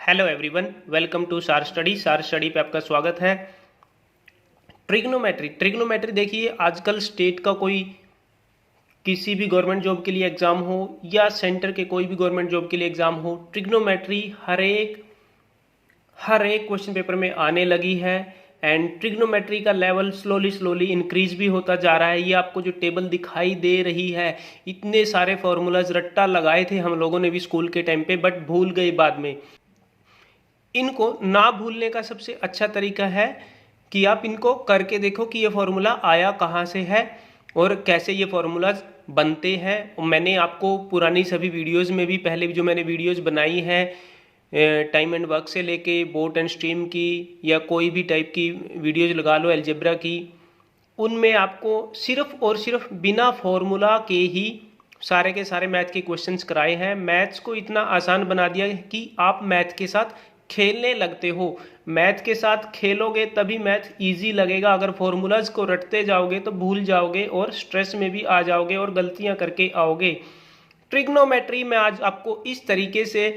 Hello everyone, welcome to सार study पे आपका स्वागत है। ट्रिग्नोमेट्री देखिए, आजकल स्टेट का कोई किसी भी गवर्नमेंट जॉब के लिए एग्ज़ाम हो या सेंटर के कोई भी गवर्नमेंट जॉब के लिए एग्ज़ाम हो, ट्रिग्नोमेट्री हर एक क्वेश्चन पेपर में आने लगी है। एंड ट्रिग्नोमेट्री का लेवल स्लोली इंक्रीज भी होता जा रहा है। ये आपको जो टेबल दिखाई दे रही है, इतने सारे फॉर्मूलाज रट्टा लगाए थे हम लोगों ने भी स्कूल के टाइम पे, बट भूल गए बाद में। इनको ना भूलने का सबसे अच्छा तरीका है कि आप इनको करके देखो कि ये फॉर्मूला आया कहाँ से है और कैसे ये फॉर्मूलाज बनते हैं। मैंने आपको पुरानी सभी वीडियोस में भी, पहले भी जो मैंने वीडियोस बनाई है टाइम एंड वर्क से लेके बोट एंड स्ट्रीम की या कोई भी टाइप की वीडियोज लगा लो अलजेब्रा की, उनमें आपको सिर्फ और सिर्फ बिना फॉर्मूला के ही सारे के सारे मैथ के क्वेश्चंस कराए हैं। मैथ्स को इतना आसान बना दिया है कि आप मैथ के साथ खेलने लगते हो। मैथ के साथ खेलोगे तभी मैथ इजी लगेगा। अगर फॉर्मूलाज को रटते जाओगे तो भूल जाओगे और स्ट्रेस में भी आ जाओगे और गलतियां करके आओगे। ट्रिग्नोमेट्री में आज आपको इस तरीके से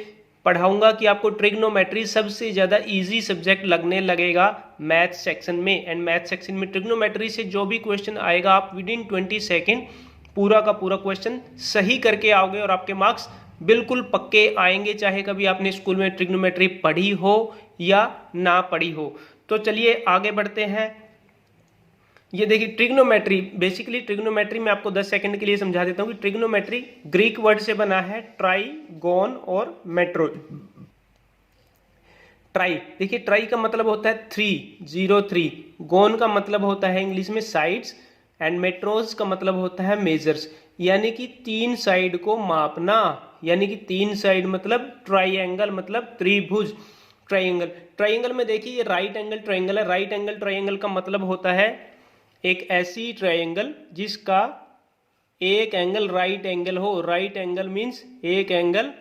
पढ़ाऊंगा कि आपको ट्रिग्नोमेट्री सबसे ज़्यादा इजी सब्जेक्ट लगने लगेगा मैथ सेक्शन में। एंड मैथ सेक्शन में ट्रिग्नोमेट्री से जो भी क्वेश्चन आएगा, आप विद इन 20 सेकेंड पूरा का पूरा क्वेश्चन सही करके आओगे और आपके मार्क्स बिल्कुल पक्के आएंगे, चाहे कभी आपने स्कूल में ट्रिग्नोमेट्री पढ़ी हो या ना पढ़ी हो। तो चलिए आगे बढ़ते हैं। ये देखिए ट्रिग्नोमेट्री, बेसिकली ट्रिग्नोमेट्री में आपको 10 सेकंड के लिए समझा देता हूँ कि ट्रिग्नोमेट्री ग्रीक वर्ड से बना है, ट्राइगोन और मेट्रो। ट्राई, देखिए ट्राई का मतलब होता है 303, गोन का मतलब होता है इंग्लिश में साइड्स, एंड मेट्रोज का मतलब होता है मेजर्स, यानी कि 3 साइड को मापना। यानी कि 3 साइड मतलब ट्राइंगल, मतलब त्रिभुज। ट्राइंगल में देखिए ये राइट एंगल ट्राइंगल है। राइट एंगल ट्राइंगल का मतलब होता है एक ऐसी ट्राइंगल जिसका एक एंगल राइट एंगल हो। राइट एंगल मीन्स एक एंगल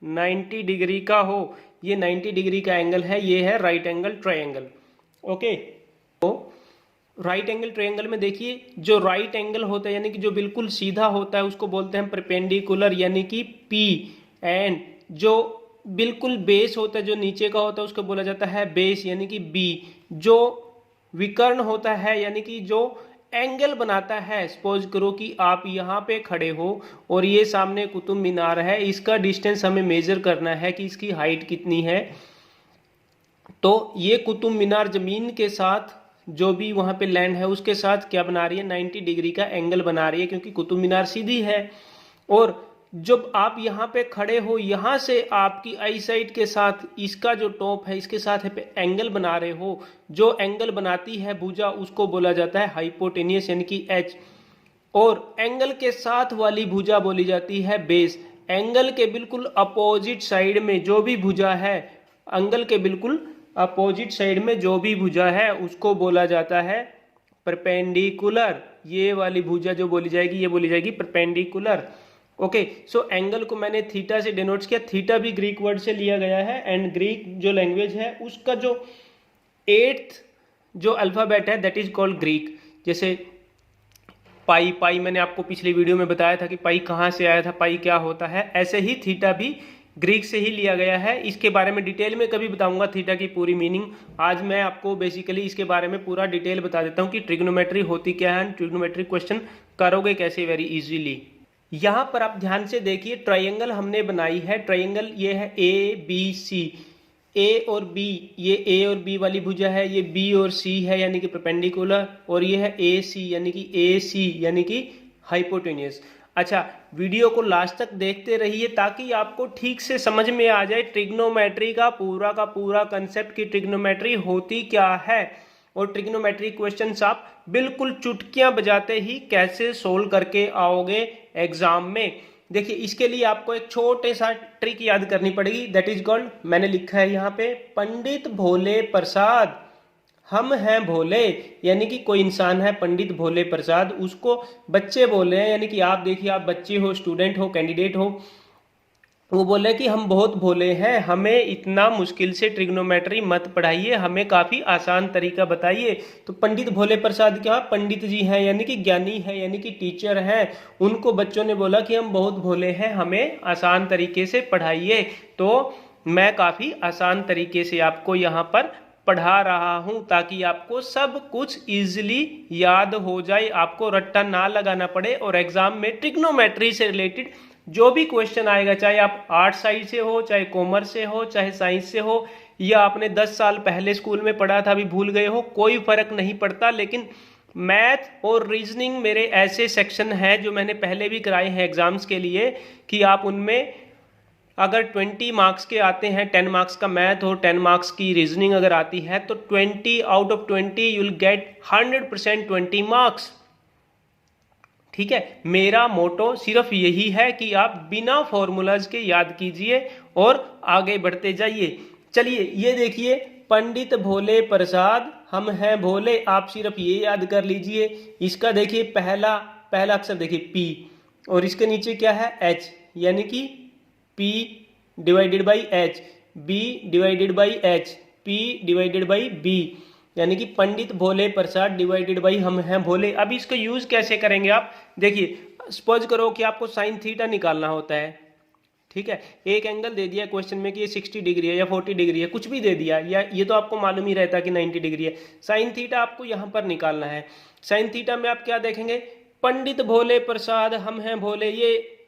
90 डिग्री का हो। ये 90 डिग्री का एंगल है, ये है राइट एंगल ट्राइंगल। ओके, तो राइट एंगल ट्रायंगल में देखिए जो राइट एंगल होता है यानी कि जो बिल्कुल सीधा होता है उसको बोलते हैं परपेंडिकुलर, यानी कि पी। एंड जो बिल्कुल बेस होता है, जो नीचे का होता है, उसको बोला जाता है बेस, यानी कि बी। जो विकर्ण होता है यानी कि जो एंगल बनाता है, सपोज करो कि आप यहाँ पे खड़े हो और ये सामने कुतुब मीनार है, इसका डिस्टेंस हमें मेजर करना है कि इसकी हाइट कितनी है। तो ये कुतुब मीनार जमीन के साथ जो भी वहां पे लैंड है उसके साथ क्या बना रही है, 90 डिग्री का एंगल बना रही है, क्योंकि कुतुब मीनार सीधी है। और जब आप यहाँ पे खड़े हो, यहाँ से आपकी आई साइड के साथ इसका जो टॉप है इसके साथ है एंगल बना रहे हो, जो एंगल बनाती है भुजा उसको बोला जाता है हाइपोटेनियस, यानी कि एच। और एंगल के साथ वाली भुजा बोली जाती है बेस। एंगल के बिल्कुल अपोजिट साइड में जो भी भुजा है, एंगल के बिल्कुल अपोजिट साइड में जो भी भुजा है उसको बोला जाता है परपेंडिकुलर। ये वाली भुजा जो बोली जाएगी ये बोली जाएगी परपेंडिकुलर। ओके, सो एंगल को मैंने थीटा से डिनोट किया। थीटा भी ग्रीक वर्ड से लिया गया है। एंड ग्रीक जो लैंग्वेज है उसका जो 8th जो अल्फाबेट है दैट इज कॉल्ड ग्रीक। जैसे पाई मैंने आपको पिछली वीडियो में बताया था कि पाई कहाँ से आया था, पाई क्या होता है। ऐसे ही थीटा भी ग्रीक से ही लिया गया है। इसके बारे में डिटेल में कभी बताऊंगा थीटा की पूरी मीनिंग। आज मैं आपको बेसिकली इसके बारे में पूरा डिटेल बता देता हूं कि ट्रिग्नोमेट्री होती क्या है, ट्रिग्नोमेट्री क्वेश्चन करोगे कैसे वेरी इजीली। यहां पर आप ध्यान से देखिए, ट्रायंगल हमने बनाई है। ट्रायंगल ये है ए बी सी, ए और बी, ये ए और बी वाली भुजा है, ये बी और सी है यानी कि परपेंडिकुलर, और ये है ए सी यानी कि ए सी यानी कि हाइपोटेनियस। अच्छा, वीडियो को लास्ट तक देखते रहिए ताकि आपको ठीक से समझ में आ जाए ट्रिग्नोमेट्री का पूरा कंसेप्ट की ट्रिग्नोमेट्री होती क्या है और ट्रिग्नोमेट्री क्वेश्चंस आप बिल्कुल चुटकियां बजाते ही कैसे सोल्व करके आओगे एग्जाम में। देखिए इसके लिए आपको एक छोटे सा ट्रिक याद करनी पड़ेगी, दैट इज कॉल्ड, मैंने लिखा है यहाँ पे, पंडित भोले प्रसाद। हम हैं भोले, यानी कि कोई इंसान है पंडित भोले प्रसाद, उसको बच्चे बोले हैं, यानी कि आप देखिए आप बच्चे हो, स्टूडेंट हो, कैंडिडेट हो, वो बोले कि हम बहुत भोले हैं, हमें इतना मुश्किल से ट्रिग्नोमेट्री मत पढ़ाइए, हमें काफ़ी आसान तरीका बताइए। तो पंडित भोले प्रसाद क्या पंडित जी हैं, यानी कि ज्ञानी है, यानी कि टीचर हैं। उनको बच्चों ने बोला कि हम बहुत भोले हैं, हमें आसान तरीके से पढ़ाइए। तो मैं काफ़ी आसान तरीके से आपको यहाँ पर पढ़ा रहा हूँ ताकि आपको सब कुछ इजीली याद हो जाए, आपको रट्टा ना लगाना पड़े और एग्जाम में ट्रिग्नोमेट्री से रिलेटेड जो भी क्वेश्चन आएगा, चाहे आप आर्ट साइड से हो, चाहे कॉमर्स से हो, चाहे साइंस से हो, या आपने 10 साल पहले स्कूल में पढ़ा था अभी भूल गए हो, कोई फर्क नहीं पड़ता। लेकिन मैथ और रीजनिंग मेरे ऐसे सेक्शन हैं जो मैंने पहले भी कराए हैं एग्जाम्स के लिए कि आप उनमें अगर 20 मार्क्स के आते हैं, 10 मार्क्स का मैथ और 10 मार्क्स की रीजनिंग अगर आती है तो 20 out of 20 you will get 100% 20 marks. ठीक है, मेरा मोटो सिर्फ यही है कि आप बिना फॉर्मूलाज के याद कीजिए और आगे बढ़ते जाइए। चलिए ये देखिए, पंडित भोले प्रसाद हम हैं भोले, आप सिर्फ ये याद कर लीजिए। इसका देखिए पहला अक्षर देखिए पी, और इसके नीचे क्या है एच, यानी कि P divided by H, B divided by H, P divided by B, यानी कि पंडित भोले प्रसाद डिवाइडेड बाई हम हैं भोले। अब इसका यूज कैसे करेंगे आप देखिए, सपोज करो कि आपको साइन थीटा निकालना होता है। ठीक है, एक एंगल दे दिया क्वेश्चन में कि ये 60 डिग्री है या 40 डिग्री है, कुछ भी दे दिया, या ये तो आपको मालूम ही रहता है कि 90 डिग्री है। साइन थीटा आपको यहाँ पर निकालना है। साइन थीटा में आप क्या देखेंगे, पंडित भोले प्रसाद हम हैं भोले, ये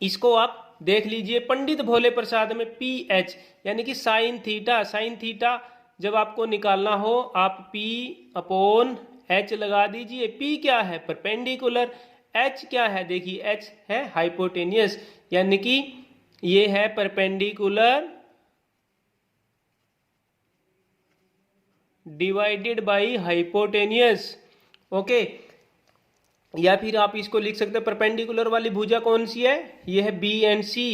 इसको आप देख लीजिए। पंडित भोले प्रसाद में पी एच, यानी कि साइन थीटा। साइन थीटा जब आपको निकालना हो आप P अपॉन एच लगा दीजिए। P क्या है, परपेंडिकुलर। H क्या है, देखिए H है हाइपोटेनियस, यानी कि ये है perpendicular divided by hypotenuse. Okay, या फिर आप इसको लिख सकते हैं परपेंडिकुलर वाली भुजा कौन सी है, ये है B and C।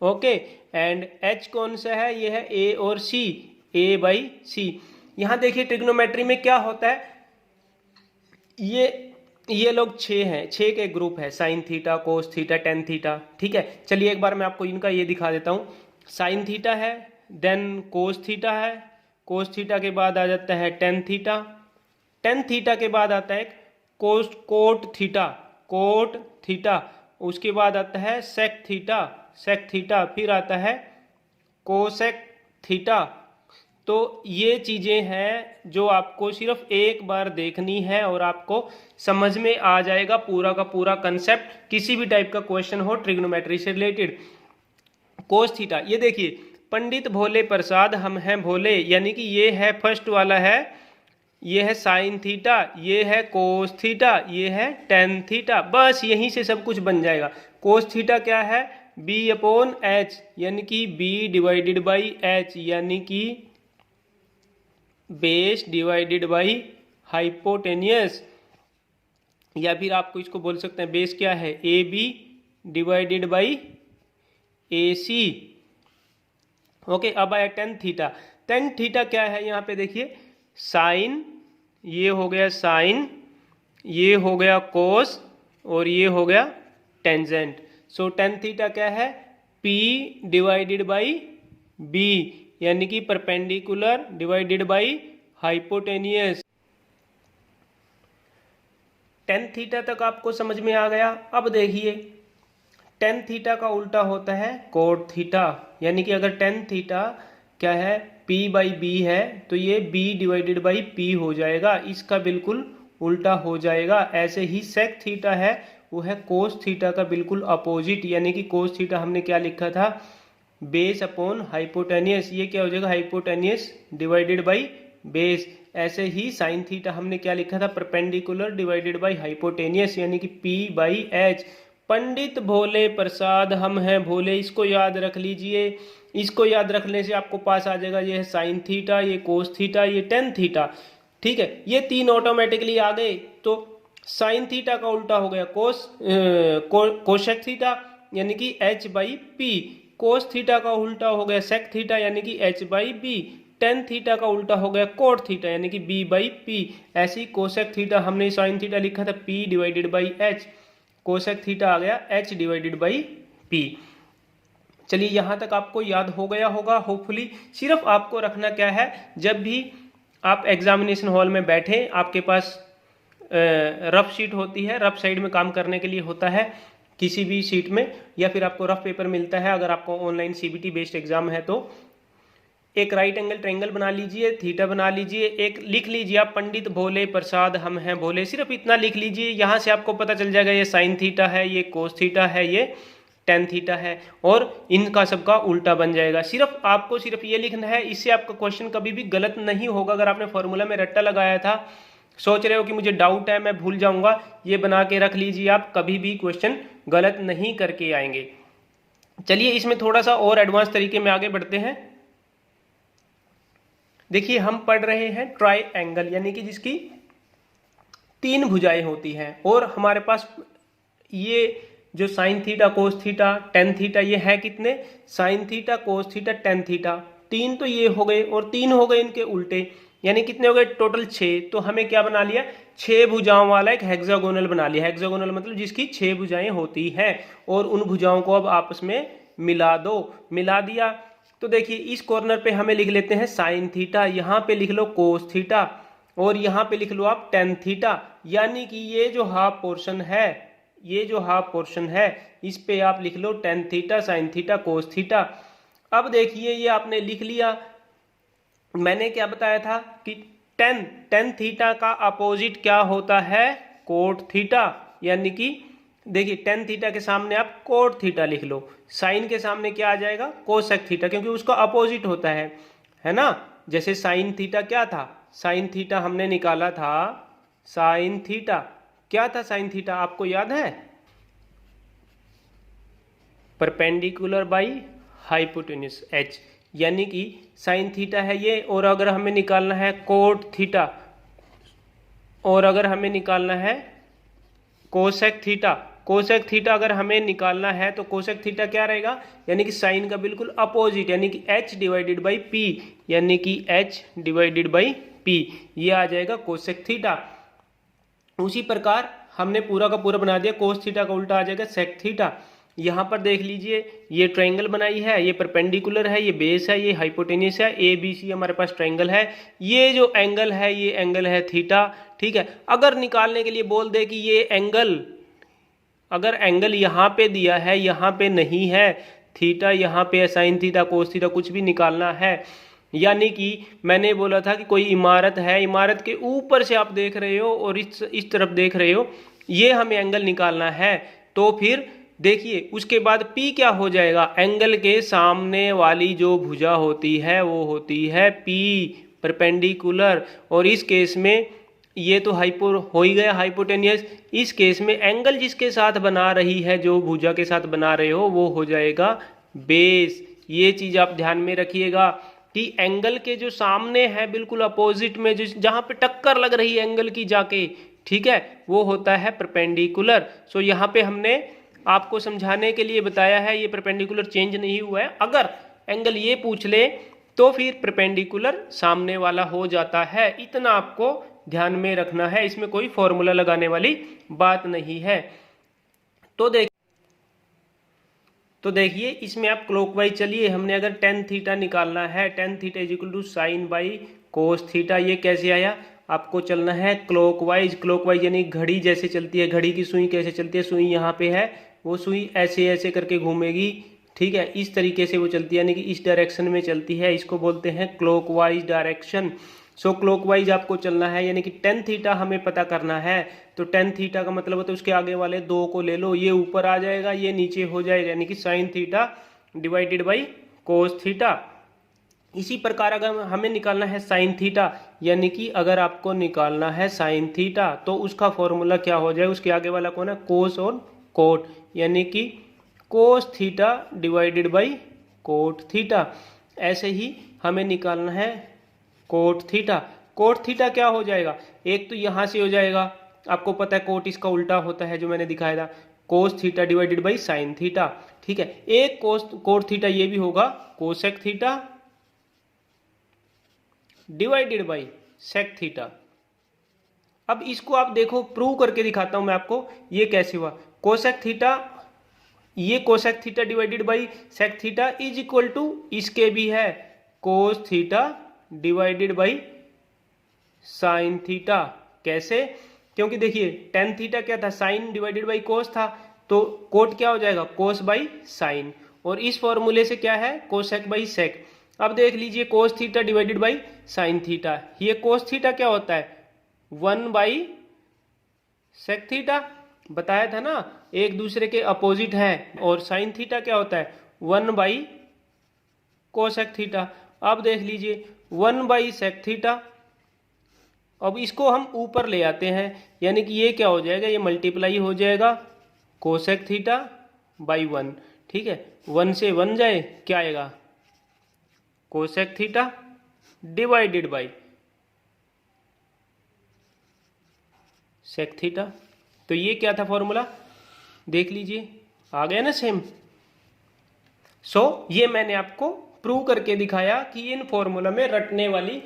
Okay, and H कौन सा है, ये है A और C, A बाई C। यहां देखिए ट्रिग्नोमेट्री में क्या होता है, ये लोग 6 हैं, 6 के ग्रुप है, sign theta, cos theta, tan theta. ठीक है, चलिए एक बार मैं आपको इनका ये दिखा देता हूं। साइन थीटा है, देन कोस थीटा है, कोस थीटा के बाद आ जाता है टेन थीटा, टेन थीटा के बाद आता है कोट थीटा, कोट थीटा, उसके बाद आता है सेक थीटा, सेक थीटा, फिर आता है कोसेक थीटा। तो ये चीजें हैं जो आपको सिर्फ एक बार देखनी है और आपको समझ में आ जाएगा पूरा का पूरा कंसेप्ट, किसी भी टाइप का क्वेश्चन हो ट्रिग्नोमेट्री से रिलेटेड। कोस थीटा, ये देखिए पंडित भोले प्रसाद हम हैं भोले, यानी कि ये है फर्स्ट वाला है, ये है साइन थीटा, ये है कोस थीटा, ये है टेन थीटा। बस यहीं से सब कुछ बन जाएगा। कोस थीटा क्या है, B अपॉन एच, यानी कि B डिवाइडेड बाई एच, यानी कि बेस डिवाइडेड बाई हाइपोटेनियस। या फिर आपको इसको बोल सकते हैं बेस क्या है, AB divided by AC। Okay, अब आया टेन थीटा। टेन थीटा क्या है, यहाँ पे देखिए साइन, ये हो गया साइन, ये हो गया कोस, और ये हो गया टेंजेंट। सो टेन थीटा क्या है, P डिवाइडेड बाई B, यानी कि perpendicular divided by hypotenuse. Tan theta तक आपको समझ में आ गया। अब देखिए टेन थीटा का उल्टा होता है कोट थीटा, यानी कि अगर टेन थीटा क्या है P बाई B है तो ये B डिवाइडेड बाई P हो जाएगा, इसका बिल्कुल उल्टा हो जाएगा। ऐसे ही सेक थीटा है, वो है कोस थीटा का बिल्कुल अपोजिट, यानी कि कोस थीटा हमने क्या लिखा था, बेस अपॉन हाइपोटेनियस, ये क्या हो जाएगा हाइपोटेनियस डिवाइडेड बाई बेस। ऐसे ही साइन थीटा हमने क्या लिखा था, परपेंडिकुलर डिवाइडेड बाई हाइपोटेनियस, यानी कि P बाई एच। पंडित भोले प्रसाद हम हैं भोले, इसको याद रख लीजिए। इसको याद रखने से आपको पास आ जाएगा, ये है साइन थीटा, ये कोस थीटा, ये टेन थीटा। ठीक है, ये तीन ऑटोमेटिकली आ गए। तो साइन थीटा का उल्टा हो गया कोसेक थीटा, यानी कि H by P। Cos theta का उल्टा हो गया सेक थीटा, यानी कि H by B। Tan theta का उल्टा हो गया कोट थीटा, यानी कि B बाई P। ऐसे ही कोसेक थीटा हमने साइन थीटा लिखा था P divided by H, cosec theta आ गया H डिवाइडेड बाई P। चलिए यहाँ तक आपको याद हो गया होगा होपफुली। सिर्फ आपको रखना क्या है, जब भी आप एग्जामिनेशन हॉल में बैठे, आपके पास रफ शीट होती है, रफ साइड में काम करने के लिए होता है, किसी भी शीट में, या फिर आपको रफ पेपर मिलता है अगर आपको ऑनलाइन सीबीटी बेस्ड एग्जाम है तो। एक राइट एंगल ट्रायंगल बना लीजिए, थीटा बना लीजिए, एक लिख लीजिए आप पंडित भोले प्रसाद हम हैं भोले, सिर्फ इतना लिख लीजिए। यहाँ से आपको पता चल जाएगा ये साइन थीटा है, ये कोस थीटा है, ये टेन थीटा है, और इनका सबका उल्टा बन जाएगा। सिर्फ आपको सिर्फ ये लिखना है, इससे आपका क्वेश्चन कभी भी गलत नहीं होगा। अगर आपने फॉर्मूला में रट्टा लगाया था, सोच रहे हो कि मुझे डाउट है मैं भूल जाऊंगा, ये बना के रख लीजिए, आप कभी भी क्वेश्चन गलत नहीं करके आएंगे। चलिए इसमें थोड़ा सा और एडवांस तरीके में आगे बढ़ते हैं। देखिए हम पढ़ रहे हैं ट्रायंगल, यानी कि जिसकी 3 भुजाएं होती हैं, और हमारे पास ये जो sign theta cos theta tan theta ये है कितने, sign theta cos theta tan theta, 3 तो ये हो गए और 3 हो गए इनके उल्टे, यानी कितने हो गए टोटल 6। तो हमें क्या बना लिया, 6 भुजाओं वाला एक हेक्सागोनल बना लिया। हेक्सागोनल मतलब जिसकी 6 भुजाएं होती हैं, और उन भुजाओं को अब आपस में मिला दो। मिला दिया तो देखिए इस कॉर्नर पे हमें लिख लेते हैं साइन थीटा, यहाँ पे लिख लो कोस थीटा, और यहाँ पे लिख लो आप टेन थीटा। यानी कि ये जो हाफ पोर्शन है, ये जो हाफ पोर्शन है, इस पे आप लिख लो tan theta sine theta cos theta. अब देखिए ये आपने लिख लिया। मैंने क्या बताया था कि टेन थीटा का अपोजिट क्या होता है, कोट थीटा। यानी कि देखिए टेन थीटा के सामने आप कोट थीटा लिख लो, साइन के सामने क्या आ जाएगा, कोसेक थीटा, क्योंकि उसका अपोजिट होता है ना। जैसे साइन थीटा क्या था, साइन थीटा हमने निकाला था, साइन थीटा क्या था, साइन थीटा आपको याद है, परपेंडिकुलर बाई हाइपोटेन्यूज एच, यानी कि साइन थीटा है ये। और अगर हमें निकालना है कोट थीटा, और अगर हमें निकालना है कोसेक थीटा, कोसेक थीटा अगर हमें निकालना है तो कोसेक थीटा क्या रहेगा, यानी कि साइन का बिल्कुल अपोजिट, यानी कि h डिवाइडेड बाई पी, यानी कि h डिवाइडेड बाई पी, ये आ जाएगा कोसेक थीटा। उसी प्रकार हमने पूरा का पूरा बना दिया, कोस थीटा का उल्टा आ जाएगा सेक थीटा। यहाँ पर देख लीजिए ये ट्रायंगल बनाई है, ये परपेंडिकुलर है, ये बेस है, ये हाइपोटेन्यूस है, ए बी सी हमारे पास ट्रायंगल है। ये जो एंगल है ये एंगल है थीटा, ठीक है। अगर निकालने के लिए बोल दे कि ये एंगल, अगर एंगल यहाँ पे दिया है यहाँ पे नहीं है, थीटा यहाँ पे साइन थीटा कोस थीटा कुछ भी निकालना है, यानी कि मैंने बोला था कि कोई इमारत है, इमारत के ऊपर से आप देख रहे हो और इस तरफ देख रहे हो, ये हमें एंगल निकालना है। तो फिर देखिए उसके बाद P क्या हो जाएगा, एंगल के सामने वाली जो भुजा होती है वो होती है P परपेंडिकुलर, और इस केस में ये तो हाइपो हो ही गया हाइपोटेनियस। इस केस में एंगल जिसके साथ बना रही है, जो भुजा के साथ बना रहे हो, वो हो जाएगा बेस। ये चीज आप ध्यान में रखिएगा कि एंगल के जो सामने है बिल्कुल अपोजिट में, जो जहां पे टक्कर लग रही है एंगल की जाके, ठीक है, वो होता है परपेंडिकुलर। सो यहाँ पे हमने आपको समझाने के लिए बताया है, ये परपेंडिकुलर चेंज नहीं हुआ है। अगर एंगल ये पूछ ले तो फिर परपेंडिकुलर सामने वाला हो जाता है, इतना आपको ध्यान में रखना है, इसमें कोई फॉर्मूला लगाने वाली बात नहीं है। तो देखिए इसमें आप क्लॉकवाइज चलिए, हमने अगर टेन थीटा निकालना है, tan theta is equal to sine by cos theta, ये कैसे आया, आपको चलना है क्लॉकवाइज। क्लॉकवाइज यानी घड़ी जैसे चलती है, घड़ी की सुई कैसे चलती है, सुई यहाँ पे है, वो सुई ऐसे ऐसे करके घूमेगी, ठीक है, इस तरीके से वो चलती है, यानी कि इस डायरेक्शन में चलती है, इसको बोलते हैं क्लॉकवाइज डायरेक्शन। सो क्लॉकवाइज आपको चलना है, यानी कि टेन थीटा हमें पता करना है। तो टेन थीटा का मतलब होता है उसके आगे वाले दो को ले लो, ये ऊपर आ जाएगा, ये नीचे हो जाएगा, यानी कि sine theta divided by cos theta. इसी प्रकार अगर हमें निकालना है साइन थीटा, यानी कि अगर आपको निकालना है साइन थीटा तो उसका फॉर्मूला क्या हो जाए, उसके आगे वाला कौन है, कोस और कोट, यानी कि कोस theta divided by cot theta. ऐसे ही हमें निकालना है कोट थीटा। कोट थीटा क्या हो जाएगा, एक तो यहां से हो जाएगा, आपको पता है कोट इसका उल्टा होता है जो मैंने दिखाया था, cos theta divided by sine theta, ठीक है। एक कोट थीटा ये भी होगा cosec theta divided by sec theta. अब इसको आप देखो, प्रूव करके दिखाता हूं मैं आपको ये कैसे हुआ। कोसेक थीटा, ये cosec theta divided by sec theta is equal to इसके भी है cos theta divided by sine theta. कैसे, क्योंकि देखिए टेन थीटा क्या था, साइन डिवाइडेड बाई कोस था, तो कोट क्या हो जाएगा, कोस बाई साइन, और इस फॉर्मूले से क्या है, कोसेक बाई सेक। अब देख लीजिए कोस theta divided by sine theta, ये कोस थीटा क्या होता है, 1 बाई सेक थीटा, बताया था ना एक दूसरे के अपोजिट है, और साइन थीटा क्या होता है 1 बाई कोसेक थीटा। अब देख लीजिए 1 बाई सेक थीटा, अब इसको हम ऊपर ले आते हैं, यानी कि ये क्या हो जाएगा, ये मल्टीप्लाई हो जाएगा कोसेक थीटा बाई 1, ठीक है, 1 से 1 जाए क्या आएगा, cosec theta divided by sec theta. तो ये क्या था फॉर्मूला, देख लीजिए आ गया ना सेम। ये मैंने आपको प्रूव करके दिखाया कि इन फॉर्मूला में रटने वाली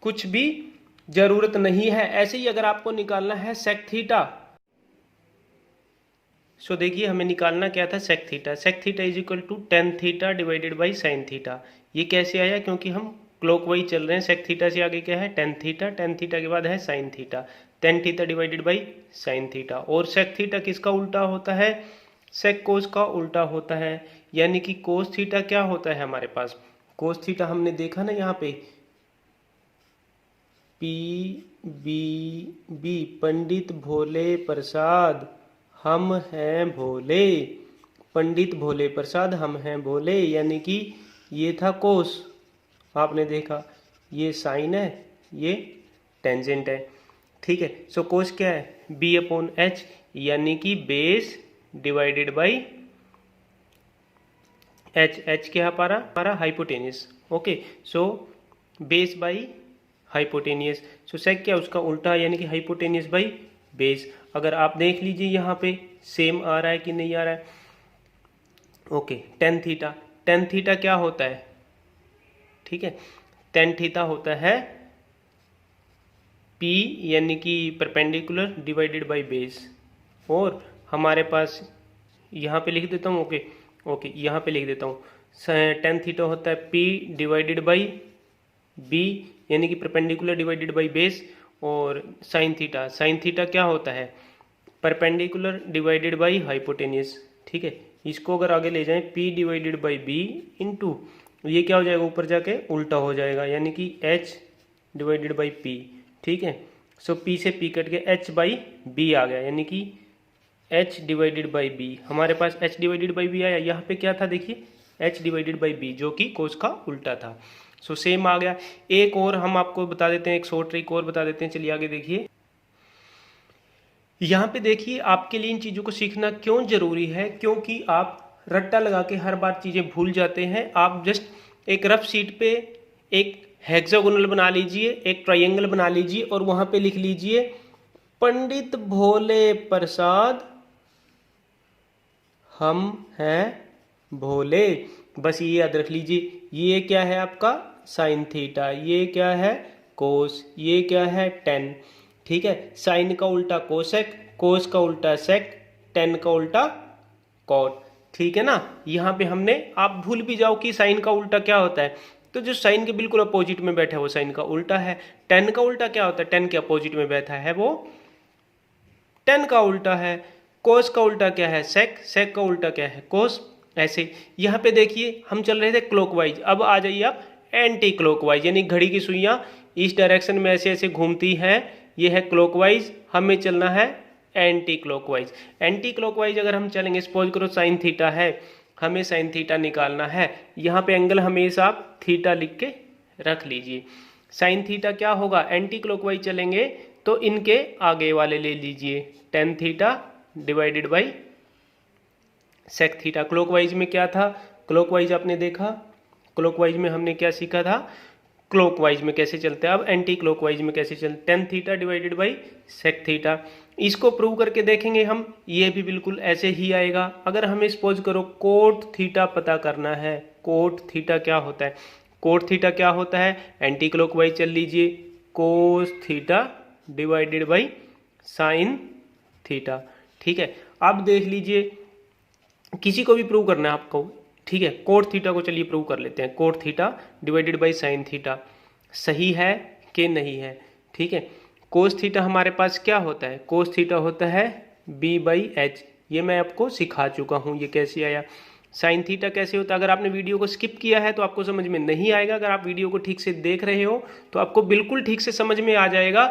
कुछ भी जरूरत नहीं है। ऐसे ही अगर आपको निकालना है सेक थीटा, देखिए हमें निकालना क्या था, sec theta. Sec theta is equal to tan theta divided by sine theta. ये कैसे आया, क्योंकि हम क्लॉकवाइज चल रहे हैं। सेक थीटा से आगे क्या है, टेन थीटा, टेन थीटा के बाद है sine theta, ten theta divided by sine theta. और सेक थीटा किसका उल्टा होता है, सेक कोस का उल्टा होता है, यानी कि कोस थीटा क्या होता है हमारे पास, कोस थीटा हमने देखा ना यहाँ पे पी बी बी, पंडित भोले प्रसाद हम हैं भोले, पंडित भोले प्रसाद हम हैं भोले, यानी कि ये था कोस, आपने देखा ये साइन है, ये टेंजेंट है, ठीक है। कोस क्या है, बी अपॉन एच, यानी कि base divided by H, H क्या है हमारा hypotenuse, okay. Base by hypotenuse, sec क्या उसका उल्टा, यानी कि हाइपोटेनियस बाई बेस। अगर आप देख लीजिए यहाँ पे सेम आ रहा है कि नहीं आ रहा है, okay. Tan theta, tan theta क्या होता है, ठीक है, टेन थीटा होता है P यानी कि परपेंडिकुलर डिवाइडेड बाय बेस, और हमारे पास यहाँ पे लिख देता हूँ, ओके ओके, यहाँ पे लिख देता हूँ, टेन थीटा होता है P डिवाइडेड बाई B यानी कि परपेंडिकुलर डिवाइडेड बाई बेस, और साइन थीटा, साइन थीटा क्या होता है परपेंडिकुलर डिवाइडेड बाई हाइपोटेनियस, ठीक है। इसको अगर आगे ले जाएं P divided by B into, ये क्या हो जाएगा ऊपर जाके उल्टा हो जाएगा, यानी कि H डिवाइडेड बाई P, ठीक है। P से P कट के H बाई B आ गया, यानी कि H डिवाइडेड बाई B, हमारे पास H डिवाइडेड बाई B आया, यहाँ पे क्या था देखिए H डिवाइडेड बाई B, जो कि कोस का उल्टा था। सेम आ गया। एक और हम आपको बता देते हैं, एक शॉर्ट ट्रिक और बता देते हैं, चलिए आगे देखिए। यहाँ पे देखिए आपके लिए इन चीज़ों को सीखना क्यों जरूरी है, क्योंकि आप रट्टा लगा के हर बार चीज़ें भूल जाते हैं। आप जस्ट एक रफ शीट पे एक हेक्सागोनल बना लीजिए, एक ट्रायंगल बना लीजिए, और वहाँ पे लिख लीजिए पंडित भोले प्रसाद हम हैं भोले, बस ये याद रख लीजिए। ये क्या है आपका साइन थीटा, ये क्या है कोस, ये क्या है टेन, ठीक है। साइन का उल्टा कोसेक, कोस का उल्टा सेक, टेन का उल्टा कॉट, ठीक है ना। यहाँ पे हमने, आप भूल भी जाओ कि साइन का उल्टा क्या होता है, तो जो साइन के बिल्कुल अपोजिट में बैठा है वो साइन का उल्टा है। टेन का उल्टा क्या होता है, टेन के अपोजिट में बैठा है वो टेन का उल्टा है। कोस का उल्टा क्या है सेक, सेक का उल्टा क्या है कोस। ऐसे यहाँ पे देखिए हम चल रहे थे क्लॉकवाइज, अब आ जाइए आप एंटी क्लॉकवाइज, यानी घड़ी की सुइयां इस डायरेक्शन में ऐसे ऐसे घूमती हैं, ये है क्लॉकवाइज, हमें चलना है एंटी क्लॉकवाइज। एंटी क्लॉकवाइज अगर हम चलेंगे, सपोज करो साइन थीटा है, हमें साइन थीटा निकालना है, यहाँ पे एंगल हमेशा आप थीटा लिख के रख लीजिए। साइन थीटा क्या होगा, एंटी क्लॉकवाइज चलेंगे तो इनके आगे वाले ले लीजिए, tan theta divided by sec theta. Clockwise में क्या था, क्लॉकवाइज आपने देखा, क्लॉकवाइज में हमने क्या सीखा था, क्लॉकवाइज में कैसे चलते हैं, अब एंटी क्लॉकवाइज में कैसे चलते, tan theta divided by sec theta. इसको प्रूव करके देखेंगे हम, ये भी बिल्कुल ऐसे ही आएगा। अगर हमें सपोज करो कोट थीटा पता करना है, कोट थीटा क्या होता है, कोट थीटा क्या होता है, एंटी क्लॉकवाइज चल लीजिए, कोस theta divided by sine theta, ठीक है। अब देख लीजिए किसी को भी प्रूव करना है आपको, ठीक है, कोट थीटा को चलिए प्रूव कर लेते हैं, cot theta divided by sine theta सही है कि नहीं है, ठीक है। कोस थीटा हमारे पास क्या होता है, कोस थीटा होता है बी बाई एच, ये मैं आपको सिखा चुका हूँ ये कैसे आया। साइन थीटा कैसे होता है, अगर आपने वीडियो को स्किप किया है तो आपको समझ में नहीं आएगा। अगर आप वीडियो को ठीक से देख रहे हो तो आपको बिल्कुल ठीक से समझ में आ जाएगा।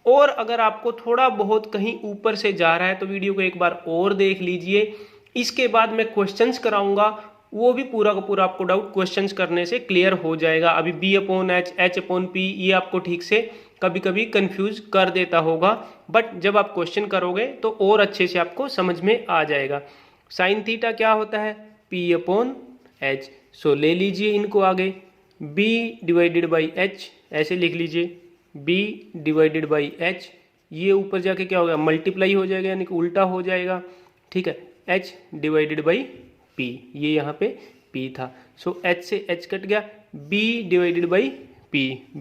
और अगर आपको थोड़ा बहुत कहीं ऊपर से जा रहा है तो वीडियो को एक बार और देख लीजिए। इसके बाद मैं क्वेश्चंस कराऊंगा, वो भी पूरा का पूरा आपको डाउट क्वेश्चंस करने से क्लियर हो जाएगा। अभी B/H, H/P ये आपको ठीक से कभी कभी कंफ्यूज कर देता होगा, बट जब आप क्वेश्चन करोगे तो और अच्छे से आपको समझ में आ जाएगा। साइन थीटा क्या होता है, P/H। सो ले लीजिए इनको आगे, B/H ऐसे लिख लीजिए, B/H। ये ऊपर जाके क्या होगा, मल्टीप्लाई हो जाएगा यानी कि उल्टा हो जाएगा, ठीक है। H/P, ये यहाँ पे P था। सो H से H कट गया, B/P,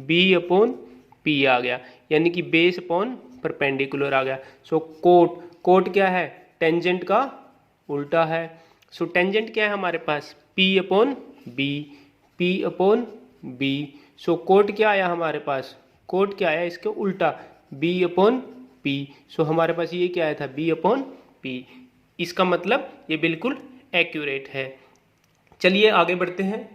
B/P आ गया, यानी कि बेस अपॉन परपेंडिकुलर आ गया। सो कोट क्या है, टेंजेंट का उल्टा है। सो टेंजेंट क्या है हमारे पास, P/B, P/B। सो कोट क्या आया हमारे पास, कोट क्या आया इसके उल्टा, B/P। सो हमारे पास ये क्या आया था, B/P। इसका मतलब ये बिल्कुल एक्यूरेट है। चलिए आगे बढ़ते हैं।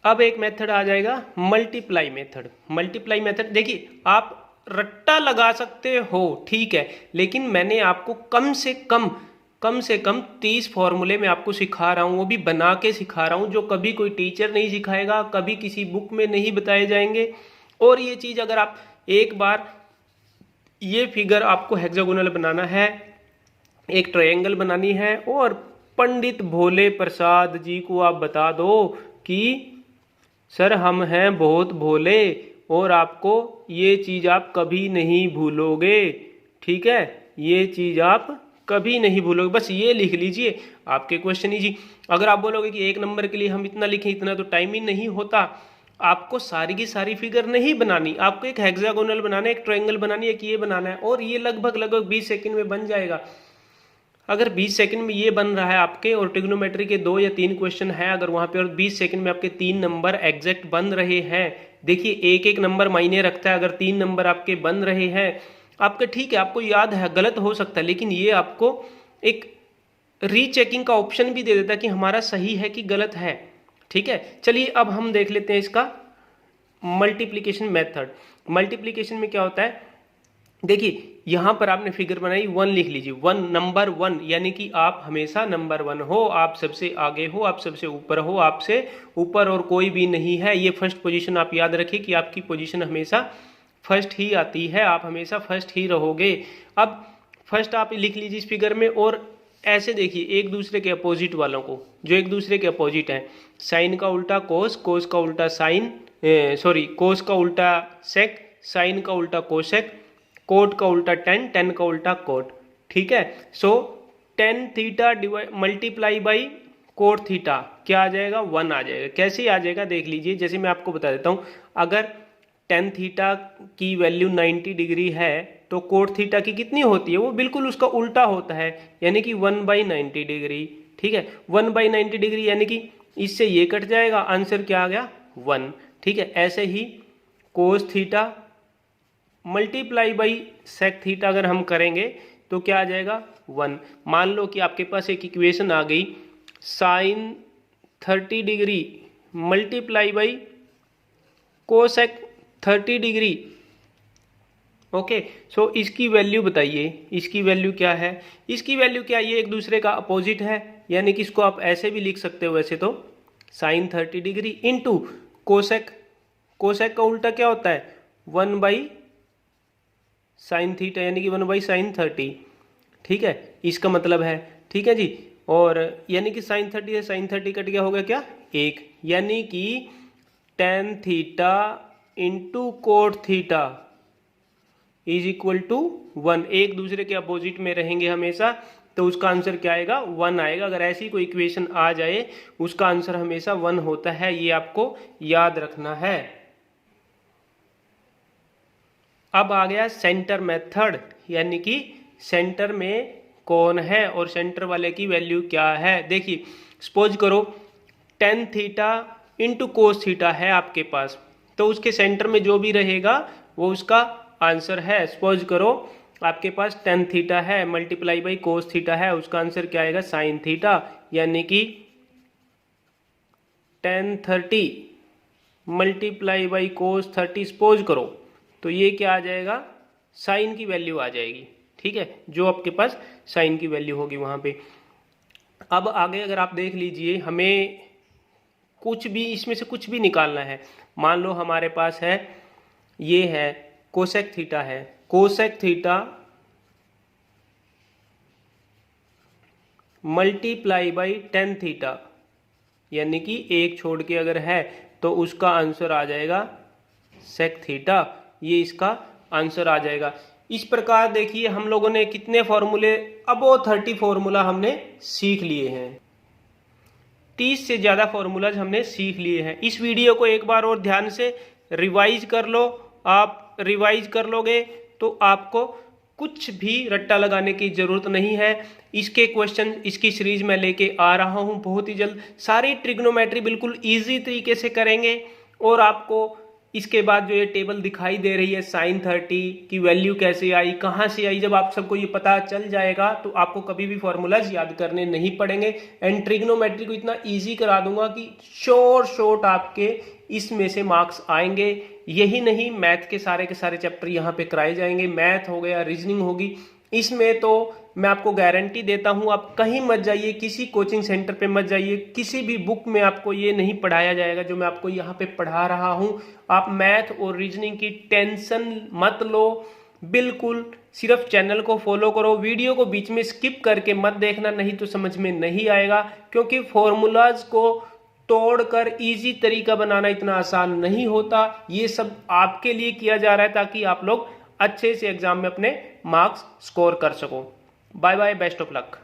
अब एक मेथड आ जाएगा मल्टीप्लाई मेथड। मल्टीप्लाई मेथड देखिए, आप रट्टा लगा सकते हो, ठीक है, लेकिन मैंने आपको कम से कम 30 फॉर्मूले में आपको सिखा रहा हूँ, वो भी बना के सिखा रहा हूँ, जो कभी कोई टीचर नहीं सिखाएगा, कभी किसी बुक में नहीं बताए जाएंगे। और ये चीज़ अगर आप एक बार, ये फिगर आपको हेक्सागोनल बनाना है, एक ट्रायंगल बनानी है, और पंडित भोले प्रसाद जी को आप बता दो कि सर हम हैं बहुत भोले, और आपको ये चीज़ आप कभी नहीं भूलोगे, ठीक है, ये चीज़ आप कभी नहीं भूलोगे, बस ये लिख लीजिए, आपके क्वेश्चन इजी। अगर आप बोलोगे कि एक नंबर के लिए हम इतना लिखें, इतना तो टाइम ही नहीं होता, आपको सारी की सारी फिगर नहीं बनानी, आपको एक हेक्सागोनल बनाना है, एक ट्रायंगल बनानी है, एक ये बनाना है, और ये लगभग 20 सेकंड में बन जाएगा। अगर 20 सेकंड में ये बन रहा है आपके, और ट्रिग्नोमेट्री के 2 या 3 क्वेश्चन है अगर वहां पे, और 20 सेकंड में आपके 3 नंबर एग्जैक्ट बन रहे हैं, देखिए एक एक नंबर मायने रखता है। अगर 3 नंबर आपके बन रहे हैं आपके, ठीक है, आपको याद है, गलत हो सकता है, लेकिन ये आपको एक रीचेकिंग का ऑप्शन भी दे देता है कि हमारा सही है कि गलत है, ठीक है। चलिए अब हम देख लेते हैं इसका मल्टीप्लीकेशन मेथड। मल्टीप्लीकेशन में क्या होता है, देखिए यहां पर आपने फिगर बनाई, 1 लिख लीजिए, 1 नंबर 1, यानी कि आप हमेशा नंबर 1 हो, आप सबसे आगे हो, आप सबसे ऊपर हो, आपसे ऊपर और कोई भी नहीं है। ये फर्स्ट पोजीशन आप याद रखिए कि आपकी पोजीशन हमेशा फर्स्ट ही आती है, आप हमेशा फर्स्ट ही रहोगे। अब फर्स्ट आप लिख लीजिए इस फिगर में, और ऐसे देखिए एक दूसरे के अपोजिट वालों को, जो एक दूसरे के अपोजिट हैं, साइन का उल्टा कोस, कोस का उल्टा साइन, कोस का उल्टा सेक, साइन का उल्टा कोसेक, कोट का उल्टा टेन, टेन का उल्टा कोट, ठीक है। So tan theta multiply by cot theta क्या आ जाएगा, 1 आ जाएगा। कैसे आ जाएगा देख लीजिए, जैसे मैं आपको बता देता हूँ, अगर टेन थीटा की वैल्यू 90 डिग्री है तो कोट थीटा की कितनी होती है, वो बिल्कुल उसका उल्टा होता है, यानी कि 1/90 डिग्री, ठीक है। 1/90 डिग्री यानी कि इससे ये कट जाएगा, आंसर क्या आ गया, 1, ठीक है। ऐसे ही cos theta multiply by sec theta अगर हम करेंगे तो क्या आ जाएगा, 1। मान लो कि आपके पास एक इक्वेशन आ गई, sine 30 degree multiply by cosec 30 degree, okay. So इसकी वैल्यू बताइए, इसकी वैल्यू क्या है, इसकी वैल्यू क्या है, ये एक दूसरे का अपोजिट है, यानी कि इसको आप ऐसे भी लिख सकते हो वैसे तो, sine 30 degree into cosec, cosec का उल्टा क्या होता है, 1 साइन थीटा, यानी कि 1 साइन 30, ठीक है, इसका मतलब है, ठीक है जी। और यानी कि साइन 30 है, साइन 30 कट गया, हो गया क्या, 1, यानी कि tan theta into cot theta is equal to 1, एक दूसरे के अपोजिट में रहेंगे हमेशा, तो उसका आंसर क्या आएगा, 1 आएगा। अगर ऐसी कोई इक्वेशन आ जाए उसका आंसर हमेशा 1 होता है, ये आपको याद रखना है। अब आ गया सेंटर मेथड, यानी कि सेंटर में कौन है और सेंटर वाले की वैल्यू क्या है। देखिए सपोज करो ten theta into cos theta है आपके पास, तो उसके सेंटर में जो भी रहेगा वो उसका आंसर है। सपोज करो आपके पास टेन थीटा है मल्टीप्लाई बाई कोस थीटा है, उसका आंसर क्या आएगा साइन थीटा, यानी कि 1030 मल्टीप्लाई बाई कोस 30 सपोज करो तो ये क्या आ जाएगा साइन की वैल्यू आ जाएगी, ठीक है, जो आपके पास साइन की वैल्यू होगी वहाँ पे। अब आगे अगर आप देख लीजिए, हमें कुछ भी इसमें से कुछ भी निकालना है। मान लो हमारे पास है ये है कोसेक थीटा है, cosec theta multiply by tan theta, यानी कि एक छोड़ के अगर है तो उसका आंसर आ जाएगा सेक थीटा, ये इसका आंसर आ जाएगा। इस प्रकार देखिए हम लोगों ने कितने फॉर्मूले, अबो 30 फॉर्मूला हमने सीख लिए हैं, 30 से ज़्यादा फॉर्मूलाज हमने सीख लिए हैं। इस वीडियो को एक बार और ध्यान से रिवाइज कर लो, आप रिवाइज कर लोगे तो आपको कुछ भी रट्टा लगाने की ज़रूरत नहीं है। इसके क्वेश्चन, इसकी सीरीज मैं लेके आ रहा हूँ बहुत ही जल्द, सारी ट्रिग्नोमेट्री बिल्कुल ईजी तरीके से करेंगे और आपको इसके बाद जो ये टेबल दिखाई दे रही है साइन 30 की वैल्यू कैसे आई, कहाँ से आई, जब आप सबको ये पता चल जाएगा तो आपको कभी भी फॉर्मूलाज याद करने नहीं पड़ेंगे। एंड ट्रिग्नोमेट्री को इतना इजी करा दूंगा कि शॉर्ट आपके इसमें से मार्क्स आएंगे। यही नहीं, मैथ के सारे चैप्टर यहाँ पे कराए जाएंगे, मैथ हो गया, रीजनिंग होगी, इसमें तो मैं आपको गारंटी देता हूँ आप कहीं मत जाइए, किसी कोचिंग सेंटर पे मत जाइए, किसी भी बुक में आपको ये नहीं पढ़ाया जाएगा जो मैं आपको यहाँ पे पढ़ा रहा हूँ। आप मैथ और रीजनिंग की टेंशन मत लो, बिल्कुल सिर्फ चैनल को फॉलो करो, वीडियो को बीच में स्किप करके मत देखना, नहीं तो समझ में नहीं आएगा, क्योंकि फॉर्मूलाज को तोड़कर इजी तरीका बनाना इतना आसान नहीं होता। ये सब आपके लिए किया जा रहा है ताकि आप लोग अच्छे से एग्जाम में अपने मार्क्स स्कोर कर सको। Bye bye, best of luck.